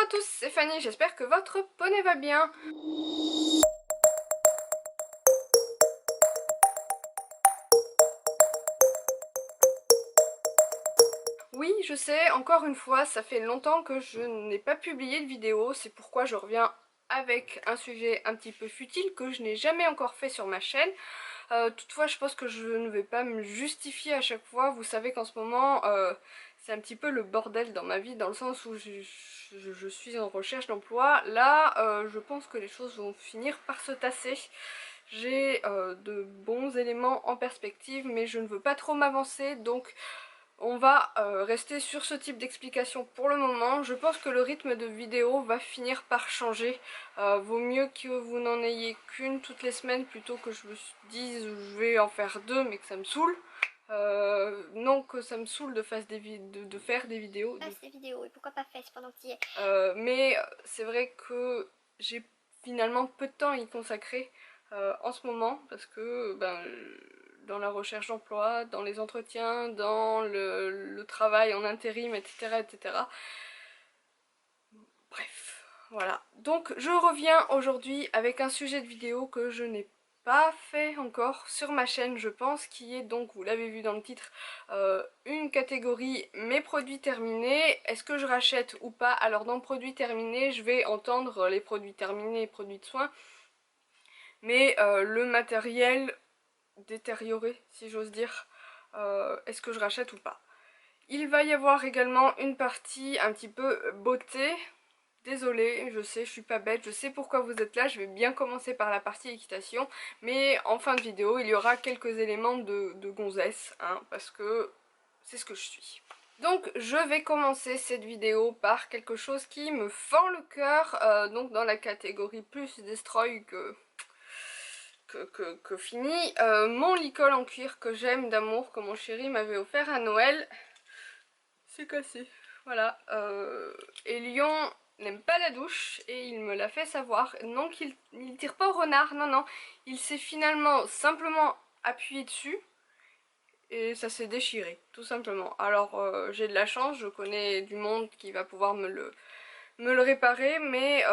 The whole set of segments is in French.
à tous, c'est Fanny, j'espère que votre poney va bien. Oui, je sais, encore une fois, ça fait longtemps que je n'ai pas publié de vidéo, c'est pourquoi je reviens avec un sujet un petit peu futile que je n'ai jamais encore fait sur ma chaîne. Toutefois, je pense que je ne vais pas me justifier à chaque fois. Vous savez qu'en ce moment, c'est un petit peu le bordel dans ma vie, dans le sens où je suis en recherche d'emploi. Là, je pense que les choses vont finir par se tasser. J'ai de bons éléments en perspective, mais je ne veux pas trop m'avancer, donc on va rester sur ce type d'explication pour le moment. Je pense que le rythme de vidéo va finir par changer. Vaut mieux que vous n'en ayez qu'une toutes les semaines plutôt que je me dise je vais en faire deux mais que ça me saoule. Non, que ça me saoule de faire des, de faire des vidéos. Fasse des vidéos et pourquoi pas faire pendant que tu y es. Mais c'est vrai que j'ai finalement peu de temps à y consacrer en ce moment parce que dans la recherche d'emploi, dans les entretiens, dans le travail en intérim, etc., etc. Bref, voilà. Donc je reviens aujourd'hui avec un sujet de vidéo que je n'ai pas fait encore sur ma chaîne, je pense, qui est donc, vous l'avez vu dans le titre, une catégorie mes produits terminés. Est-ce que je rachète ou pas? Alors dans produits terminés, je vais entendre les produits terminés et produits de soins, mais le matériel détérioré, si j'ose dire, est-ce que je rachète ou pas? Il va y avoir également une partie un petit peu beauté. Désolée, je sais, je suis pas bête, je sais pourquoi vous êtes là, je vais bien commencer par la partie équitation, mais en fin de vidéo, il y aura quelques éléments de gonzesse, hein, parce que c'est ce que je suis. Donc je vais commencer cette vidéo par quelque chose qui me fend le cœur, donc dans la catégorie plus destroy que fini. Mon licol en cuir que j'aime d'amour, que mon chéri m'avait offert à Noël, c'est cassé. Voilà. Et Lyon n'aime pas la douche et il me l'a fait savoir. Donc il tire pas au renard, non, non. Il s'est finalement simplement appuyé dessus et ça s'est déchiré, tout simplement. Alors j'ai de la chance, je connais du monde qui va pouvoir me le réparer, mais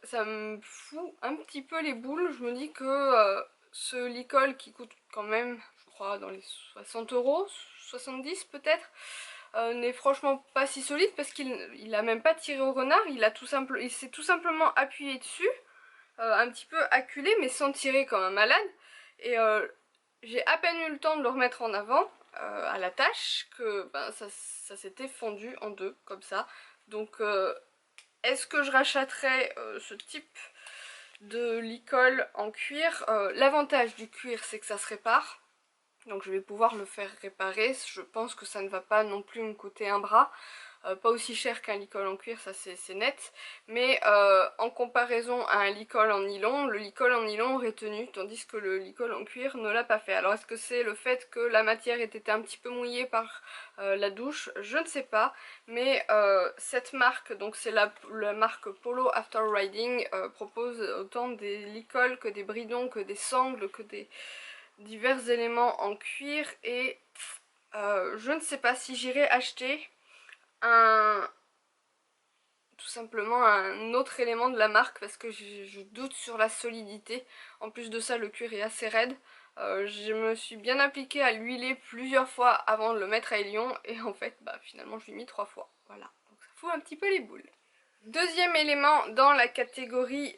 ça me fout un petit peu les boules. Je me dis que ce licol qui coûte quand même, je crois, dans les 60 €, 70 peut-être, n'est franchement pas si solide parce qu'il a même pas tiré au renard, il s'est tout simplement appuyé dessus, un petit peu acculé mais sans tirer comme un malade, et j'ai à peine eu le temps de le remettre en avant à la tâche que ça s'était fondu en deux comme ça. Donc est-ce que je rachèterais ce type de licol en cuir? L'avantage du cuir, c'est que ça se répare. Donc je vais pouvoir le faire réparer. Je pense que ça ne va pas non plus me coûter un bras. Pas aussi cher qu'un licol en cuir, ça c'est net. Mais en comparaison à un licol en nylon, le licol en nylon aurait tenu, tandis que le licol en cuir ne l'a pas fait. Alors est-ce que c'est le fait que la matière ait été un petit peu mouillée par la douche? Je ne sais pas. Mais cette marque, donc c'est la marque Polo After Riding, propose autant des licols que des bridons, que des sangles, que des divers éléments en cuir. Et je ne sais pas si j'irai acheter tout simplement un autre élément de la marque parce que je doute sur la solidité. En plus de ça, le cuir est assez raide. Je me suis bien appliquée à l'huiler plusieurs fois avant de le mettre à Élion et en fait finalement je l'ai mis 3 fois. Voilà, donc ça fout un petit peu les boules. Deuxième élément dans la catégorie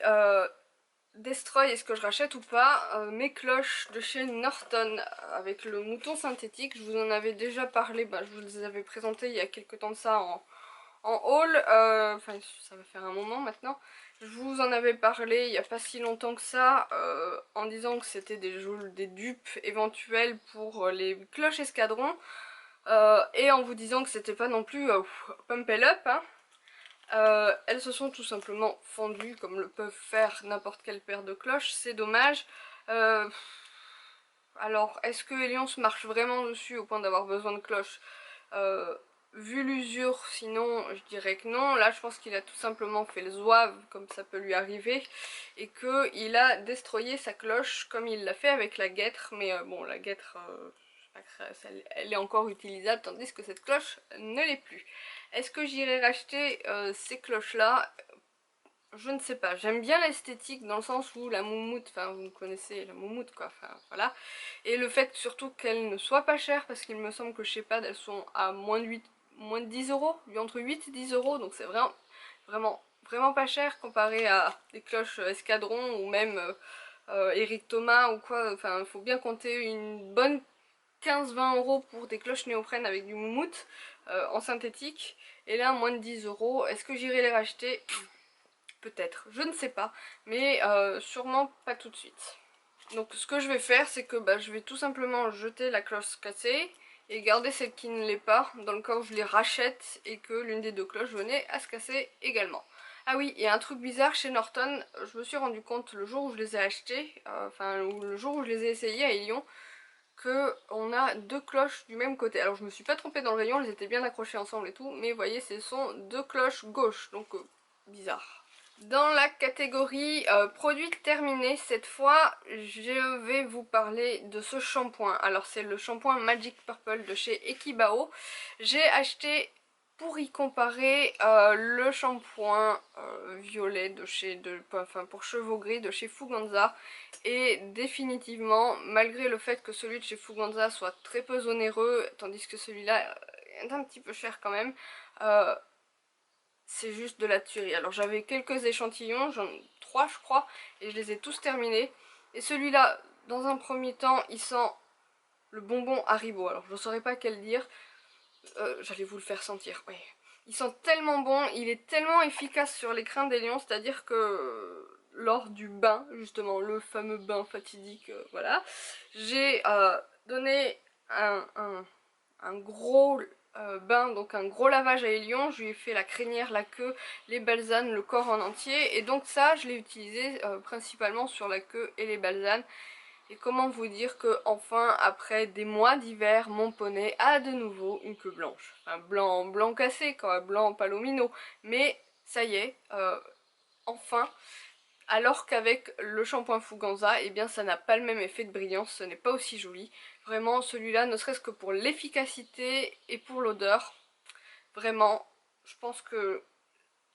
Destroy, est-ce que je rachète ou pas? Mes cloches de chez Norton avec le mouton synthétique. Je vous en avais déjà parlé, je vous les avais présentées il y a quelques temps de ça en haul, enfin ça va faire un moment maintenant. Je vous en avais parlé il n'y a pas si longtemps que ça, en disant que c'était des dupes éventuelles pour les cloches escadrons, et en vous disant que c'était pas non plus pump it up, hein. Elles se sont tout simplement fendues comme le peuvent faire n'importe quelle paire de cloches, c'est dommage. Alors est-ce que Elion se marche vraiment dessus au point d'avoir besoin de cloches? Vu l'usure, sinon je dirais que non. Là je pense qu'il a tout simplement fait le zouave comme ça peut lui arriver et qu'il a destroyé sa cloche comme il l'a fait avec la guêtre, mais bon la guêtre elle est encore utilisable, tandis que cette cloche ne l'est plus. Est-ce que j'irai racheter ces cloches là? Je ne sais pas, j'aime bien l'esthétique dans le sens où la moumoute, enfin vous connaissez la moumoute quoi, enfin voilà. Et le fait surtout qu'elle ne soit pas chère, parce qu'il me semble que chez Pad elles sont à moins de 10 euros, entre 8 et 10 euros, donc c'est vraiment pas cher comparé à des cloches Escadron ou même Eric Thomas ou quoi. Enfin il faut bien compter une bonne 15-20 euros pour des cloches néoprène avec du moumoute en synthétique. Et là moins de 10 euros, est-ce que j'irai les racheter? Peut-être, je ne sais pas, mais sûrement pas tout de suite. Donc ce que je vais faire, c'est que je vais tout simplement jeter la cloche cassée et garder celle qui ne l'est pas, dans le cas où je les rachète et que l'une des deux cloches venait à se casser également. Ah oui, il y a un truc bizarre chez Norton, je me suis rendu compte le jour où je les ai achetés, enfin le jour où je les ai essayés à Lyon, que on a deux cloches du même côté. Alors je me suis pas trompée dans le rayon, elles étaient bien accrochées ensemble et tout, mais vous voyez ce sont deux cloches gauche, donc bizarre. Dans la catégorie produits terminés, cette fois je vais vous parler de ce shampoing. Alors c'est le shampoing Magic Purple de chez Ekibao. J'ai acheté pour y comparer le shampoing violet pour cheveux gris de chez Fuganza. Et définitivement, malgré le fait que celui de chez Fuganza soit très peu onéreux, tandis que celui-là est un petit peu cher quand même, c'est juste de la tuerie. Alors j'avais quelques échantillons, j'en ai 3 je crois, et je les ai tous terminés. Et celui-là, dans un premier temps, il sent le bonbon Haribo. Alors je ne saurais pas quel dire, j'allais vous le faire sentir, oui. Il sent tellement bon, il est tellement efficace sur les crins des lions, c'est-à-dire que lors du bain, justement, le fameux bain fatidique, voilà, j'ai donné un gros bain, donc un gros lavage à Elion. Je lui ai fait la crinière, la queue, les balsanes, le corps en entier, et donc ça je l'ai utilisé principalement sur la queue et les balsanes. Et comment vous dire que enfin après des mois d'hiver, mon poney a de nouveau une queue blanche. Enfin blanc cassé quoi, blanc palomino, mais ça y est, enfin. Alors qu'avec le shampoing Fuganza, eh bien ça n'a pas le même effet de brillance, ce n'est pas aussi joli. Vraiment celui-là, ne serait-ce que pour l'efficacité et pour l'odeur, vraiment, je pense que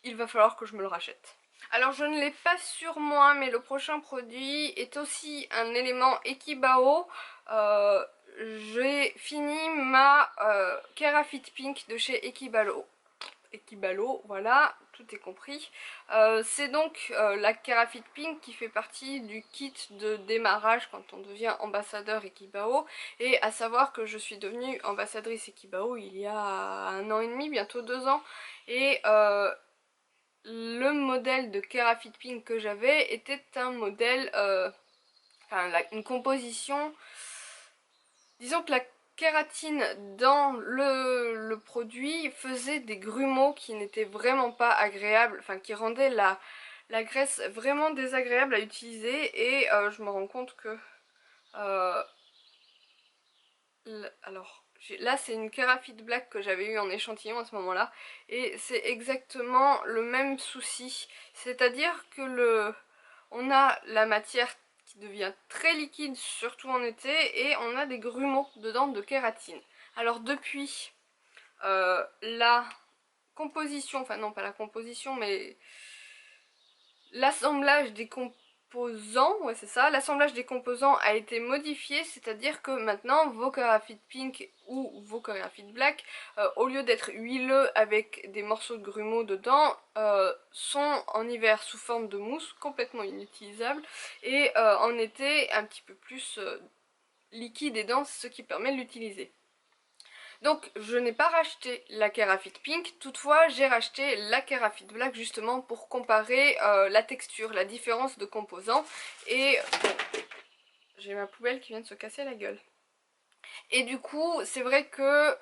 il va falloir que je me le rachète. Alors je ne l'ai pas sur moi, mais le prochain produit est aussi un élément Ekibao. J'ai fini ma Kerafit Pink de chez Ekibalo, voilà, tout est compris. C'est donc la Kerafit Pink qui fait partie du kit de démarrage quand on devient ambassadeur Ekibao. Et à savoir que je suis devenue ambassadrice Ekibao il y a 1 an et demi, bientôt 2 ans. Et le modèle de Kerafit Pink que j'avais était un modèle, une composition, disons que la kératine dans le produit faisait des grumeaux qui n'étaient vraiment pas agréables, enfin qui rendaient la graisse vraiment désagréable à utiliser. Et je me rends compte que alors là c'est une Kerafit Black que j'avais eu en échantillon à ce moment là, et c'est exactement le même souci, c'est à dire que on a la matière qui devient très liquide surtout en été, et on a des grumeaux dedans de kératine. Alors depuis la composition, enfin non pas la composition mais l'assemblage des composants, ouais c'est ça, l'assemblage des composants a été modifié, c'est-à-dire que maintenant vos Kerafit Pink ou vos Kerafit Black, au lieu d'être huileux avec des morceaux de grumeaux dedans, sont en hiver sous forme de mousse complètement inutilisable, et en été un petit peu plus liquide et dense, ce qui permet de l'utiliser. Donc je n'ai pas racheté la Kerafit Pink, toutefois j'ai racheté la Kerafit Black justement pour comparer la texture, la différence de composants. Et j'ai ma poubelle qui vient de se casser la gueule. Et du coup c'est vrai que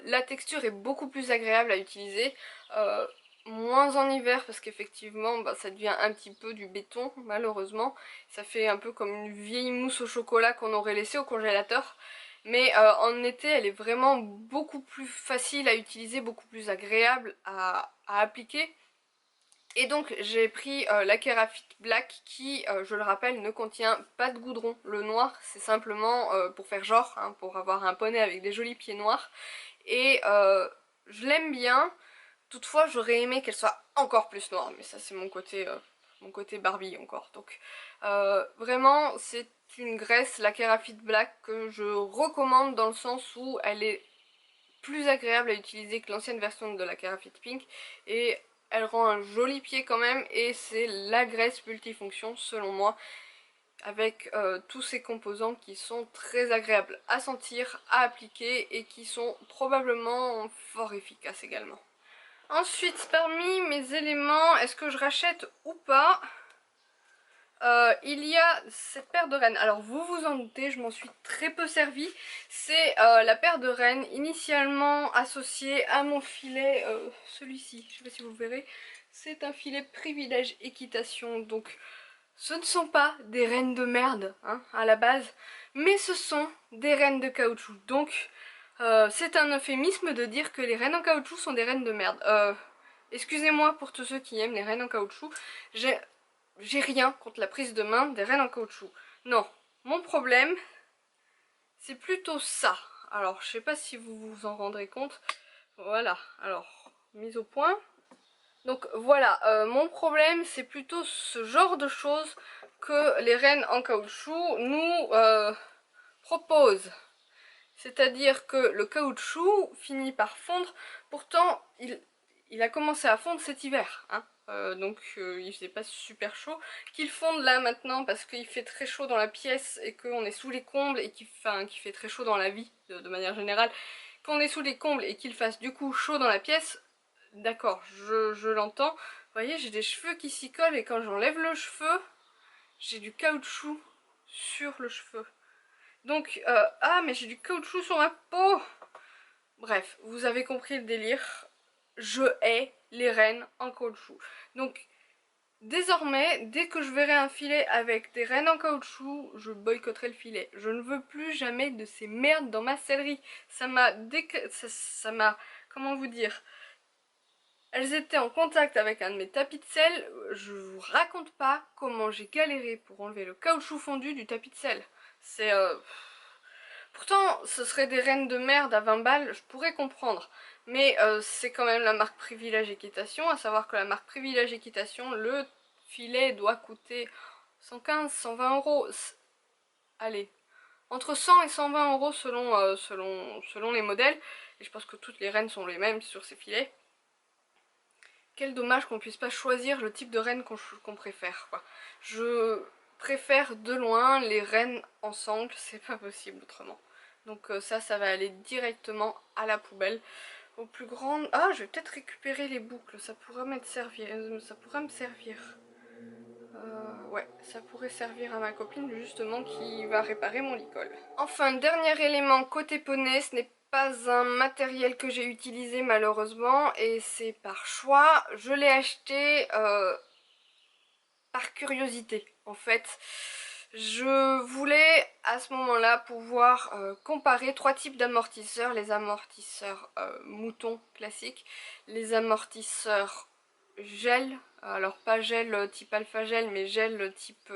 la texture est beaucoup plus agréable à utiliser, moins en hiver parce qu'effectivement ça devient un petit peu du béton malheureusement. Ça fait un peu comme une vieille mousse au chocolat qu'on aurait laissée au congélateur. Mais en été elle est vraiment beaucoup plus facile à utiliser, beaucoup plus agréable à appliquer. Et donc j'ai pris la Kerafit Black qui, je le rappelle, ne contient pas de goudron. Le noir c'est simplement pour faire genre, hein, pour avoir un poney avec des jolis pieds noirs. Et je l'aime bien, toutefois j'aurais aimé qu'elle soit encore plus noire, mais ça c'est mon côté Barbie encore. Donc vraiment c'est une graisse, la Kerafit Black, que je recommande dans le sens où elle est plus agréable à utiliser que l'ancienne version de la Kerafit Pink et elle rend un joli pied quand même, et c'est la graisse multifonction selon moi, avec tous ces composants qui sont très agréables à sentir, à appliquer et qui sont probablement fort efficaces également. Ensuite, parmi mes éléments, est-ce que je rachète ou pas, il y a cette paire de rennes. Alors vous vous en doutez, je m'en suis très peu servie. C'est la paire de rennes initialement associée à mon filet, celui-ci, je sais pas si vous le verrez. C'est un filet privilège équitation, donc ce ne sont pas des rennes de merde hein, à la base, mais ce sont des rennes de caoutchouc. Donc c'est un euphémisme de dire que les rennes en caoutchouc sont des rennes de merde. Excusez-moi pour tous ceux qui aiment les rennes en caoutchouc. J'ai rien contre la prise de main des rennes en caoutchouc. Non, mon problème, c'est plutôt ça. Alors, je sais pas si vous vous en rendrez compte. Voilà, alors, mise au point. Donc voilà, mon problème, c'est plutôt ce genre de choses que les rennes en caoutchouc nous proposent. C'est-à-dire que le caoutchouc finit par fondre. Pourtant, il a commencé à fondre cet hiver, hein. Donc il faisait pas super chaud. Qu'il fonde là maintenant parce qu'il fait très chaud dans la pièce et qu'on est sous les combles, et qu'il fait très chaud dans la vie de manière générale, qu'on est sous les combles et qu'il fasse du coup chaud dans la pièce, d'accord, je l'entends. Vous voyez, j'ai des cheveux qui s'y collent et quand j'enlève le cheveu, j'ai du caoutchouc sur le cheveu. Donc, ah mais j'ai du caoutchouc sur ma peau. Bref, vous avez compris le délire. Je hais les rennes en caoutchouc. Donc, désormais, dès que je verrai un filet avec des rennes en caoutchouc, je boycotterai le filet. Je ne veux plus jamais de ces merdes dans ma sellerie. Ça m'a comment vous dire, elles étaient en contact avec un de mes tapis de sel. Je vous raconte pas comment j'ai galéré pour enlever le caoutchouc fondu du tapis de sel. C'est pourtant, ce serait des rennes de merde à 20 balles, je pourrais comprendre. Mais c'est quand même la marque Privilège Équitation, à savoir que la marque Privilège Équitation, le filet doit coûter 115, 120 euros. Allez, entre 100 et 120 euros selon les modèles. Et je pense que toutes les rennes sont les mêmes sur ces filets. Quel dommage qu'on puisse pas choisir le type de renne qu'on préfère, quoi. Je préfère de loin les rennes en sangle, c'est pas possible autrement. Donc ça va aller directement à la poubelle. Au plus grand... Ah, je vais peut-être récupérer les boucles, ça pourrait me servir. Ouais, ça pourrait servir à ma copine justement qui va réparer mon licol. Enfin, dernier élément côté poney, ce n'est pas un matériel que j'ai utilisé malheureusement et c'est par choix. Je l'ai acheté par curiosité en fait. Je voulais à ce moment-là pouvoir comparer trois types d'amortisseurs. Les amortisseurs mouton classiques, les amortisseurs gel, alors pas gel type alpha gel mais gel type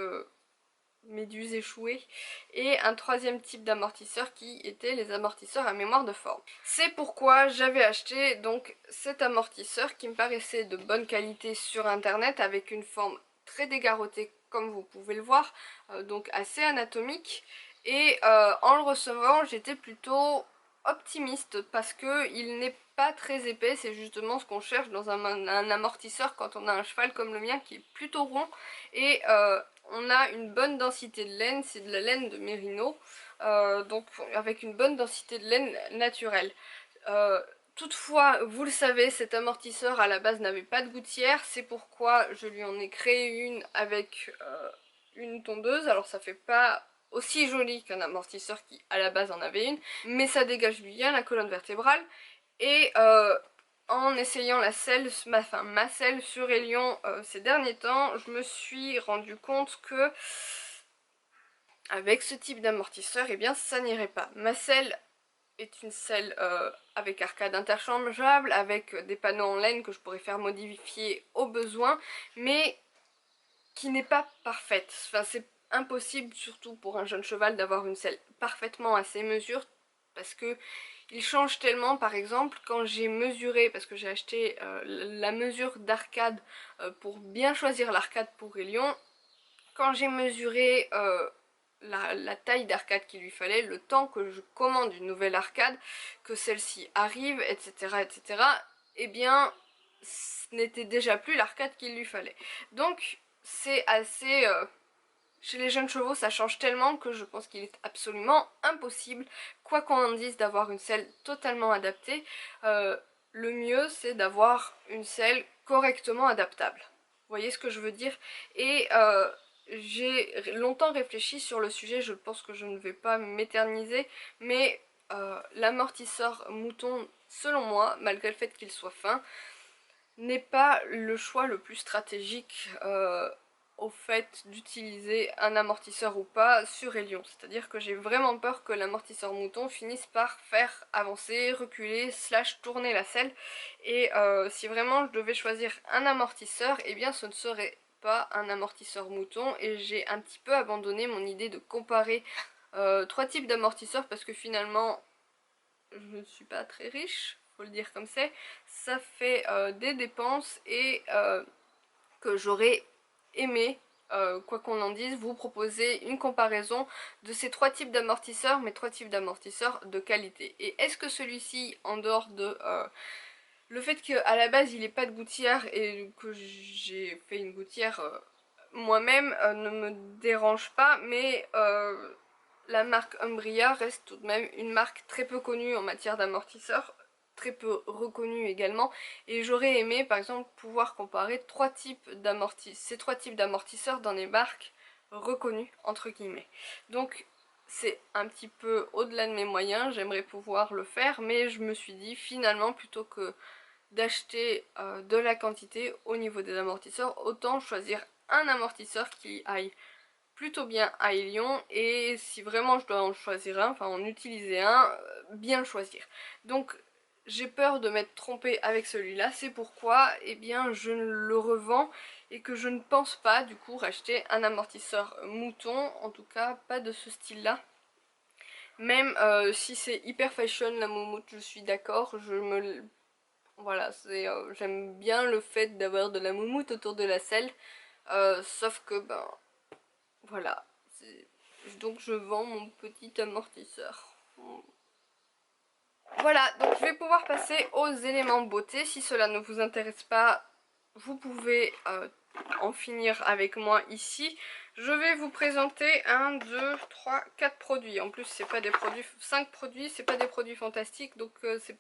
méduse échouée, et un troisième type d'amortisseur qui était les amortisseurs à mémoire de forme. C'est pourquoi j'avais acheté donc cet amortisseur qui me paraissait de bonne qualité sur internet, avec une forme très dégarrotée comme vous pouvez le voir, donc assez anatomique, et en le recevant j'étais plutôt optimiste parce que il n'est pas très épais. C'est justement ce qu'on cherche dans un amortisseur quand on a un cheval comme le mien qui est plutôt rond, et on a une bonne densité de laine, c'est de la laine de mérino, donc avec une bonne densité de laine naturelle. Toutefois, vous le savez, cet amortisseur à la base n'avait pas de gouttière, c'est pourquoi je lui en ai créé une avec une tondeuse. Alors ça fait pas aussi joli qu'un amortisseur qui à la base en avait une, mais ça dégage bien la colonne vertébrale. Et en essayant la selle, ma selle sur Elion ces derniers temps, je me suis rendu compte que avec ce type d'amortisseur, eh bien ça n'irait pas. Ma selle est une selle avec arcade interchangeable, avec des panneaux en laine que je pourrais faire modifier au besoin, mais qui n'est pas parfaite. Enfin, c'est impossible, surtout pour un jeune cheval, d'avoir une selle parfaitement à ses mesures, parce que il change tellement. Par exemple, quand j'ai mesuré, parce que j'ai acheté la mesure d'arcade pour bien choisir l'arcade pour Elion, quand j'ai mesuré la taille d'arcade qu'il lui fallait, le temps que je commande une nouvelle arcade, que celle-ci arrive, etc., etc., eh bien, ce n'était déjà plus l'arcade qu'il lui fallait. Donc, c'est assez... chez les jeunes chevaux, ça change tellement que je pense qu'il est absolument impossible, quoi qu'on en dise, d'avoir une selle totalement adaptée. Le mieux, c'est d'avoir une selle correctement adaptable. Vous voyez ce que je veux dire? Et j'ai longtemps réfléchi sur le sujet, je pense que je ne vais pas m'éterniser, mais l'amortisseur mouton, selon moi, malgré le fait qu'il soit fin, n'est pas le choix le plus stratégique au fait d'utiliser un amortisseur ou pas sur Elion. C'est-à-dire que j'ai vraiment peur que l'amortisseur mouton finisse par faire avancer, reculer, slash tourner la selle. Et si vraiment je devais choisir un amortisseur, eh bien ce ne serait pas un amortisseur mouton. Et j'ai un petit peu abandonné mon idée de comparer trois types d'amortisseurs parce que finalement je ne suis pas très riche, faut le dire comme c'est. Ça fait des dépenses et que j'aurais aimé, quoi qu'on en dise, vous proposer une comparaison de ces trois types d'amortisseurs, mais trois types d'amortisseurs de qualité. Et est-ce que celui-ci, en dehors de le fait qu'à la base il n'ait pas de gouttière et que j'ai fait une gouttière moi-même, ne me dérange pas, mais la marque Umbria reste tout de même une marque très peu connue en matière d'amortisseurs, très peu reconnue également, et j'aurais aimé par exemple pouvoir comparer ces trois types d'amortisseurs dans des marques reconnues entre guillemets. Donc c'est un petit peu au-delà de mes moyens, j'aimerais pouvoir le faire, mais je me suis dit finalement plutôt que d'acheter de la quantité au niveau des amortisseurs, autant choisir un amortisseur qui aille plutôt bien à Elion, et si vraiment je dois en choisir un, enfin en utiliser un, bien le choisir. Donc j'ai peur de m'être trompée avec celui-là, c'est pourquoi eh bien, je le revends et que je ne pense pas du coup racheter un amortisseur mouton, en tout cas pas de ce style-là. Même si c'est hyper fashion la moumoute, je suis d'accord, voilà, j'aime bien le fait d'avoir de la moumoute autour de la selle, sauf que ben voilà, donc je vends mon petit amortisseur. Voilà, donc je vais pouvoir passer aux éléments beauté. Si cela ne vous intéresse pas, vous pouvez en finir avec moi ici. Je vais vous présenter 1, 2, 3, 4 produits. En plus, c'est pas des produits, 5 produits, c'est pas des produits fantastiques, donc c'est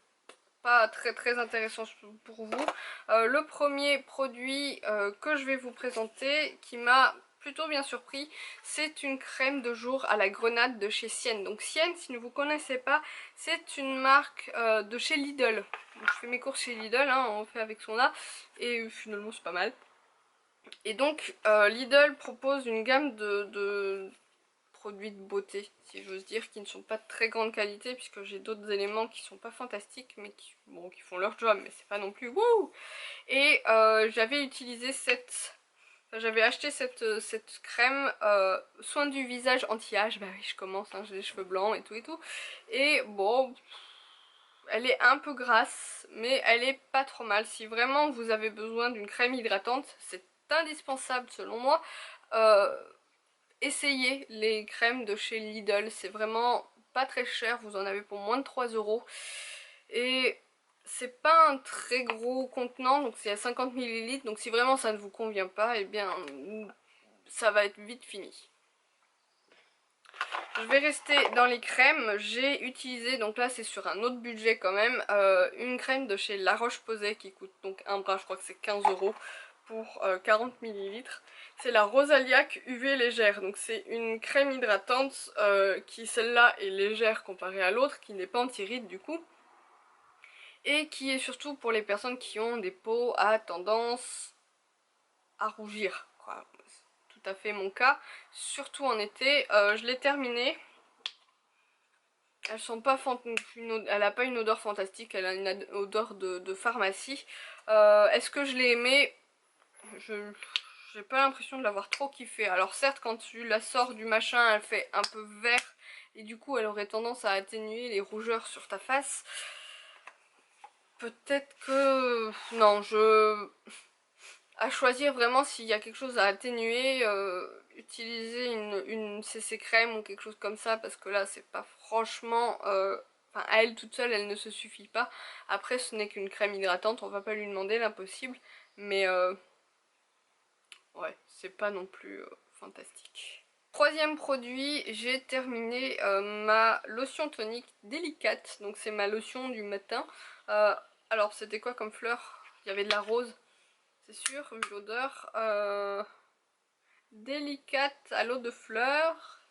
pas très intéressant pour vous. Le premier produit que je vais vous présenter, qui m'a plutôt bien surpris, c'est une crème de jour à la grenade de chez Sienne. Donc Sienne, si ne vous connaissez pas, c'est une marque de chez Lidl. Donc, je fais mes courses chez Lidl, hein, on fait avec son là, et finalement c'est pas mal. Et donc Lidl propose une gamme de produits de beauté, si j'ose dire, qui ne sont pas de très grande qualité, puisque j'ai d'autres éléments qui sont pas fantastiques, mais qui font leur job, mais c'est pas non plus wouh. Et j'avais utilisé j'avais acheté cette crème soin du visage anti-âge. Bah oui, je commence, hein, j'ai les cheveux blancs et tout et tout. Et bon, elle est un peu grasse, mais elle est pas trop mal. Si vraiment vous avez besoin d'une crème hydratante, c'est indispensable selon moi. Essayez les crèmes de chez Lidl, c'est vraiment pas très cher, vous en avez pour moins de 3 euros. Et c'est pas un très gros contenant, donc c'est à 50 ml, donc si vraiment ça ne vous convient pas, eh bien ça va être vite fini. Je vais rester dans les crèmes, j'ai utilisé, donc là c'est sur un autre budget quand même, une crème de chez La Roche-Posay qui coûte donc un bras, je crois que c'est 15 euros pour 40 ml. C'est la Rosaliac UV légère, donc c'est une crème hydratante qui celle-là est légère comparée à l'autre, qui n'est pas anti-rides du coup. Et qui est surtout pour les personnes qui ont des peaux à tendance à rougir, quoi. C'est tout à fait mon cas, surtout en été. Je l'ai terminé. elles sont pas elle a pas une odeur fantastique, elle a une odeur de pharmacie. Est-ce que je l'ai aimée? J'ai pas l'impression de l'avoir trop kiffé. Alors certes, quand tu la sors du machin, elle fait un peu vert et du coup elle aurait tendance à atténuer les rougeurs sur ta face. Peut-être que... Non, à choisir vraiment s'il y a quelque chose à atténuer, utiliser une CC crème ou quelque chose comme ça, parce que là c'est pas franchement... Enfin, à elle toute seule, elle ne se suffit pas. Après, ce n'est qu'une crème hydratante, on va pas lui demander l'impossible. Mais ouais, c'est pas non plus fantastique. Troisième produit, j'ai terminé ma lotion tonique délicate. Donc c'est ma lotion du matin. Alors c'était quoi comme fleur? Il y avait de la rose, c'est sûr, vu l'odeur. Délicate à l'eau de fleurs.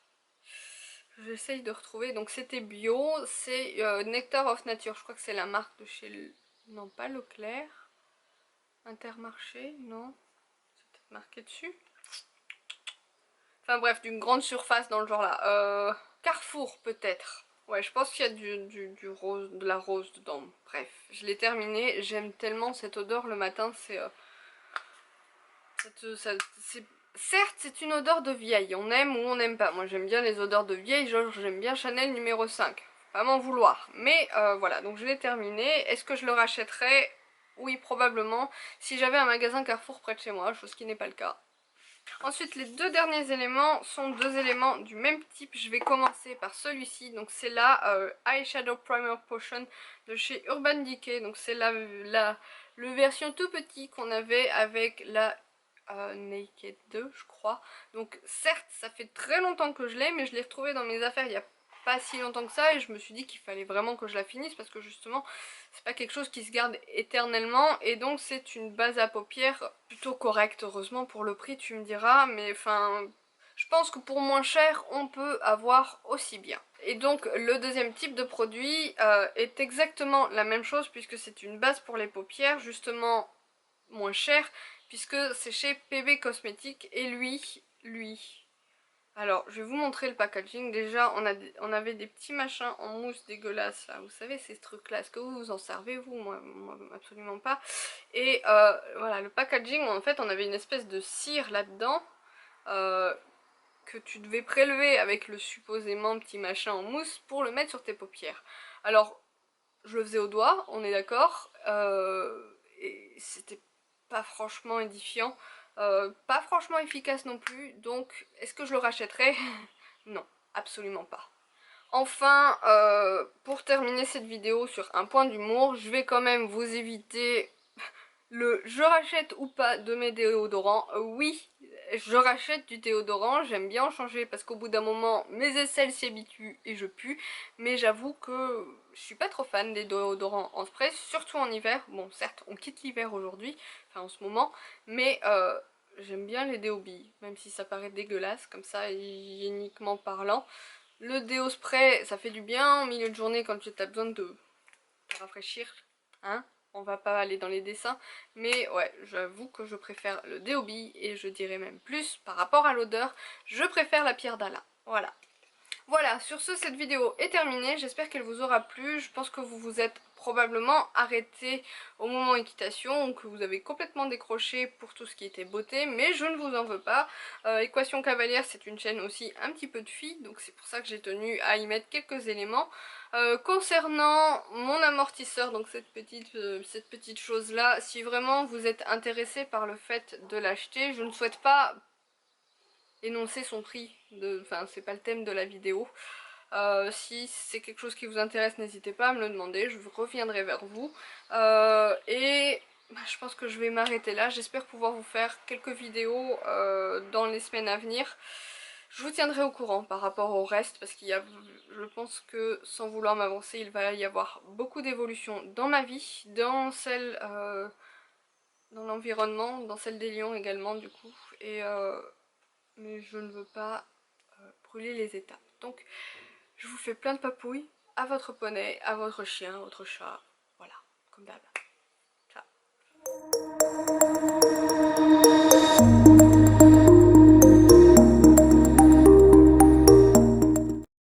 J'essaye de retrouver. Donc c'était bio, c'est Nectar of Nature. Je crois que c'est la marque de chez... Non, pas Leclerc. Intermarché, non. C'est peut-être marqué dessus. Enfin bref, d'une grande surface dans le genre là. Carrefour peut-être. Ouais, je pense qu'il y a du rose, de la rose dedans. Bref, je l'ai terminé. J'aime tellement cette odeur le matin. Certes, c'est une odeur de vieille. On aime ou on n'aime pas. Moi, j'aime bien les odeurs de vieille. Genre, j'aime bien Chanel numéro 5. Faut pas m'en vouloir. Mais voilà, donc je l'ai terminé. Est-ce que je le rachèterais? Oui, probablement. Si j'avais un magasin Carrefour près de chez moi, chose qui n'est pas le cas. Ensuite, les deux derniers éléments sont deux éléments du même type. Je vais commencer par celui-ci. Donc c'est la Eyeshadow Primer Potion de chez Urban Decay. Donc c'est le version tout petit qu'on avait avec la Naked 2, je crois. Donc certes, ça fait très longtemps que je l'ai, mais je l'ai retrouvée dans mes affaires il y a pas si longtemps que ça. Et je me suis dit qu'il fallait vraiment que je la finisse parce que justement... c'est pas quelque chose qui se garde éternellement et donc c'est une base à paupières plutôt correcte, heureusement pour le prix tu me diras, mais enfin je pense que pour moins cher on peut avoir aussi bien. Et donc le deuxième type de produit est exactement la même chose puisque c'est une base pour les paupières, justement moins cher puisque c'est chez PB Cosmetics et lui alors, je vais vous montrer le packaging. Déjà, on avait des petits machins en mousse dégueulasse, là. Vous savez, ces trucs-là. Est-ce que vous en servez, vous? Moi, absolument pas. Et voilà, le packaging, en fait, on avait une espèce de cire là-dedans que tu devais prélever avec le supposément petit machin en mousse pour le mettre sur tes paupières. Alors, je le faisais au doigt, on est d'accord. Et c'était pas franchement édifiant. Pas franchement efficace non plus, donc est-ce que je le rachèterai? Non, absolument pas. Enfin, pour terminer cette vidéo sur un point d'humour, je vais quand même vous éviter le je rachète ou pas de mes déodorants. Oui, je rachète du déodorant, j'aime bien en changer parce qu'au bout d'un moment mes aisselles s'y habituent et je pue, mais j'avoue que je suis pas trop fan des déodorants en spray, surtout en hiver. Bon certes on quitte l'hiver aujourd'hui, enfin en ce moment, mais j'aime bien les déos billes, même si ça paraît dégueulasse comme ça hygiéniquement parlant. Le déo spray ça fait du bien en milieu de journée quand tu as besoin de te rafraîchir, hein. On va pas aller dans les dessins, mais ouais, j'avoue que je préfère le déo billes et je dirais même plus par rapport à l'odeur, je préfère la pierre d'Alain. Voilà. Voilà, sur ce, cette vidéo est terminée. J'espère qu'elle vous aura plu. Je pense que vous vous êtes probablement arrêté au moment équitation ou que vous avez complètement décroché pour tout ce qui était beauté, mais je ne vous en veux pas. Équation Cavalière, c'est une chaîne aussi un petit peu de filles, donc c'est pour ça que j'ai tenu à y mettre quelques éléments. Concernant mon amortisseur, donc cette petite chose là, si vraiment vous êtes intéressé par le fait de l'acheter, je ne souhaite pas énoncer son prix, enfin c'est pas le thème de la vidéo. Si c'est quelque chose qui vous intéresse, n'hésitez pas à me le demander, je reviendrai vers vous. Et je pense que je vais m'arrêter là, j'espère pouvoir vous faire quelques vidéos dans les semaines à venir. Je vous tiendrai au courant par rapport au reste parce qu'il y a, je pense que sans vouloir m'avancer, il va y avoir beaucoup d'évolutions dans ma vie, dans celle, dans l'environnement, dans celle des lions également du coup. Et mais je ne veux pas brûler les étapes. Donc je vous fais plein de papouilles à votre poney, à votre chien, à votre chat, voilà, comme d'hab. Ciao.